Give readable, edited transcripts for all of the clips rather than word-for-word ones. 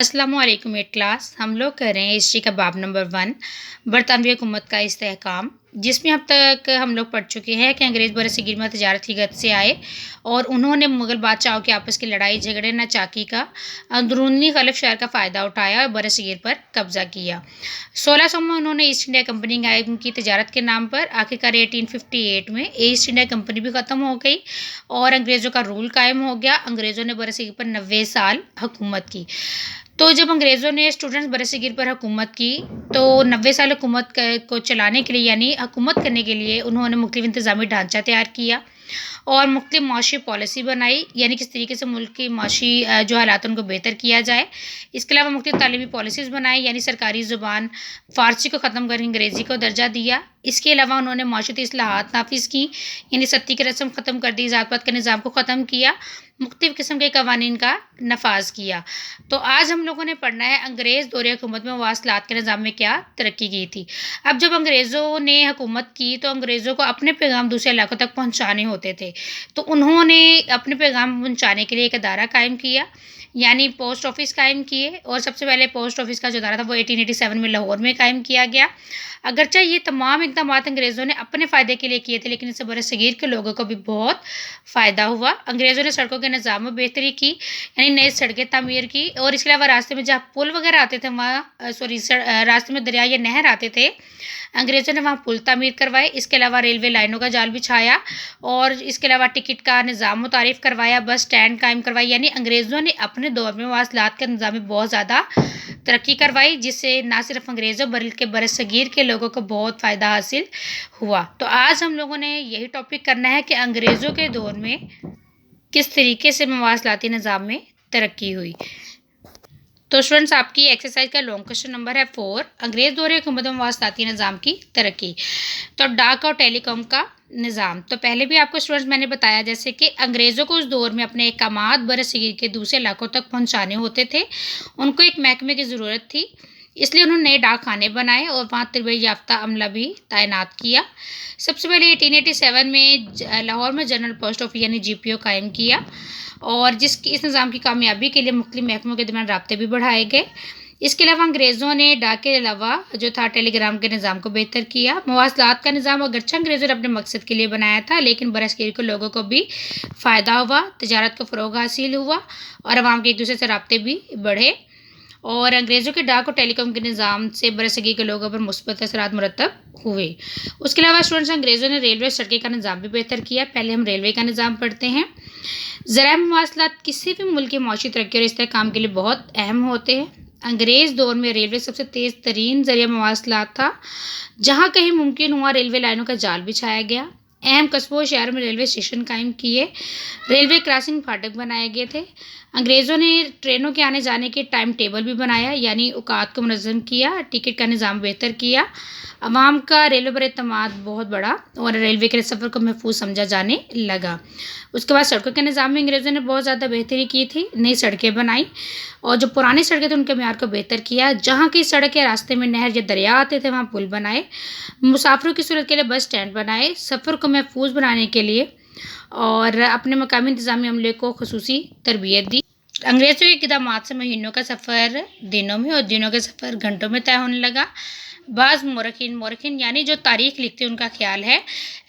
अस्सलाम वालेकुम eight class. हम लोग कर रहे हैं हिस्ट्री का बाब नंबर 1 बरतानवी हुकूमत का इस्तेहकाम, जिसमें अब तक हम लोग पढ़ चुके हैं कि अंग्रेज़ बरसगीर में तजारत की गत से आए और उन्होंने मुग़ल बादशाहों के आपस की लड़ाई झगड़े नाचाकी का अंदरूनी गल्फ़ शहर का फ़ायदा उठाया और बरसगीर पर कब्ज़ा किया। 1600 में उन्होंने ईस्ट इंडिया कंपनी कायम की तजारत के नाम पर। आखिरकार 1858 में ईस्ट इंडिया कंपनी भी ख़त्म हो गई और अंग्रेज़ों का रूल कायम हो गया। अंग्रेज़ों ने बरसगीर पर 90 साल हुकूमत की। तो जब अंग्रेज़ों ने स्टूडेंट्स बरसगीर पर हुकूमत की, तो 90 साल हुकूमत को चलाने के लिए यानी हुकूमत करने के लिए उन्होंने मुख्तलिफ इंतज़ामी ढांचा तैयार किया और मुख्तलिफ माशी पॉलिसी बनाई, यानी किस तरीके से मुल्क की माशी जो हालात उनको बेहतर किया जाए। इसके अलावा मुख्तलिफ तालीमी पॉलिसीज़ बनाई, यानी सरकारी ज़ुबान फ़ारसी को ख़त्म कर अंग्रेज़ी को दर्जा दिया। इसके अलावा उन्होंने माशरती इस्लाहात नाफिज़ की, यानी सत्ती की रस्म ख़त्म कर दी, ज़ात पात के निज़ाम को ख़त्म किया, मुख्तलिफ़ किस्म के कवानीन का नफाज किया। तो आज हम लोगों ने पढ़ना है अंग्रेज़ दौरे हुकूमत में मवासलात के निज़ाम में क्या तरक्की की थी। अब जब अंग्रेज़ों ने हुकूमत की तो अंग्रेज़ों को अपने पैगाम दूसरे इलाकों तक पहुँचाने होते थे, तो उन्होंने अपने पैगाम पहुँचाने के लिए एक अदारा कायम किया, यानी पोस्ट ऑफिस कायम किए। और सबसे पहले पोस्ट ऑफिस का जो अदारा था वो 1887 में लाहौर में कायम किया गया। अगरचे ये तमाम इक़दामात अंग्रेज़ों ने अपने फ़ायदे के लिए किए थे, लेकिन इससे बरसगीर के लोगों को भी बहुत फ़ायदा हुआ। अंग्रेज़ों ने सड़कों के निज़ाम में बेहतरी की, यानी नई सड़कें तामीर की, और इसके अलावा रास्ते में जहाँ पुल वगैरह आते थे वहाँ रास्ते में दरिया या नहर आते थे, अंग्रेज़ों ने वहाँ पुल तामीर करवाए। इसके अलावा रेलवे लाइनों का जाल बिछाया और इसके अलावा टिकट का निज़ाम मुतारिफ़ करवाया, बस स्टैंड कायम करवाई। यानी अंग्रेज़ों ने अपने दौर में मवासलात के निज़ाम में बहुत ज़्यादा तरक्की करवाई, जिससे ना सिर्फ अंग्रेज़ों बल्कि बरसगीर के लोगों को बहुत फ़ायदा हासिल हुआ। तो आज हम लोगों ने यही टॉपिक करना है कि अंग्रेज़ों के दौर में किस तरीके से मवासलाती निज़ाम में तरक्की हुई। तो स्टूडेंट्स, आपकी एक्सरसाइज का लॉन्ग क्वेश्चन नंबर है 4, अंग्रेज़ दौरे हुकूमत में मवासलाती निज़ाम की तरक्की। तो डाक और टेलीकॉम का निज़ाम, तो पहले भी आपको स्टूडेंट्स मैंने बताया जैसे कि अंग्रेज़ों को उस दौर में अपने अहकामात बरसगीर के दूसरे इलाकों तक पहुंचाने होते थे। उनको एक महकमे की ज़रूरत थी, इसलिए उन्होंने नए डाक खाने बनाए और वहाँ तरबियत याफ्ता अमला भी तैनात किया। सबसे पहले 1887 में लाहौर में जनरल पोस्ट ऑफिस यानी GPO कायम किया और इस निज़ाम की कामयाबी के लिए मुख्तलिफ महकमों के दरमियान राब्ते भी बढ़ाए गए। इसके अलावा अंग्रेज़ों ने डाक के अलावा जो था टेलीग्राम के निज़ाम को बेहतर किया। मवासलात का निज़ाम अगरचे अंग्रेज़ों ने अपने मकसद के लिए बनाया था, लेकिन बरसगीर के लोगों को भी फ़ायदा हुआ, तजारत को फ़रोग़ हासिल हुआ और अवाम के एक दूसरे से राब्ते भी बढ़े। और अंग्रेज़ों के डाक और टेलीकॉम के निज़ाम से बरसगीर के लोगों पर मुस्बत असरात मुरतब हुए। उसके अलावा स्टूडेंट्स, अंग्रेज़ों ने रेलवे सड़कें का निज़ाम भी बेहतर किया। पहले हम रेलवे का निज़ाम पढ़ते हैं। ज़राए मवासलात किसी भी मुल्क की माशी तरक्की और इस्तेहकाम के लिए बहुत अहम होते हैं। अंग्रेज़ दौर में रेलवे सबसे तेज़ तरीन ज़रिया मवासलात था। जहाँ कहीं मुमकिन हुआ रेलवे लाइनों का जाल बिछाया गया। अहम कस्बों शहरों में रेलवे स्टेशन कायम किए, रेलवे क्रॉसिंग फाटक बनाए गए थे। अंग्रेज़ों ने ट्रेनों के आने जाने के टाइम टेबल भी बनाया, यानी औकात को मुनज़्ज़म किया, टिकट का निज़ाम बेहतर किया। अवाम का रेलवे पर एतमाद बहुत बढ़ा और रेलवे के सफ़र को महफूज समझा जाने लगा। उसके बाद सड़कों के निज़ाम में अंग्रेज़ों ने बहुत ज़्यादा बेहतरी की थी, नई सड़कें बनाई और जो पुरानी सड़कें थी उनके म्यार को बेहतर किया। जहाँ की सड़क के रास्ते में नहर या दरिया आते थे वहाँ पुल बनाए, मुसाफिरों की सहूलत के लिए बस स्टैंड बनाए, सफ़र को महफूज बनाने के लिए और अपने मकामी इंतज़ामी अमले को खुसूसी तरबियत दी। अंग्रेज़ों के इक़दामात से महीनों का सफ़र दिनों में और दिनों का सफ़र घंटों में तय होने लगा। बाज़ मौरखीन यानी जो तारीख़ लिखते हैं उनका ख्याल है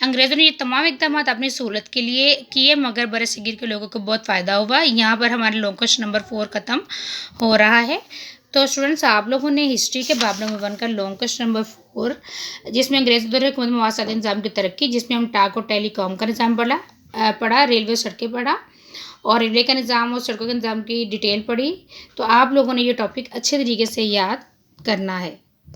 अंग्रेज़ों ने ये तमाम इक़दामात अपनी सहूलत के लिए किए, मगर बरसगीर के लोगों को बहुत फ़ायदा हुआ। यहाँ पर हमारा लॉन्ग क्वेश्चन नंबर 4 ख़त्म हो रहा है। तो स्टूडेंट्स, आप लोगों ने हिस्ट्री के बाब नंबर 1 का लॉन्ग क्वेश्चन नंबर 4, जिसमें अंग्रेज़ों दौरे हुकूमत में मवासलाती निज़ाम की तरक्की, जिसमें हम डाक और टेलीकॉम का निज़ाम पढ़ा, रेलवे सड़कें पढ़ा और रेलवे का निज़ाम और सड़कों के निज़ाम की डिटेल पढ़ी। तो आप लोगों ने ये टॉपिक अच्छे तरीके से याद करना है।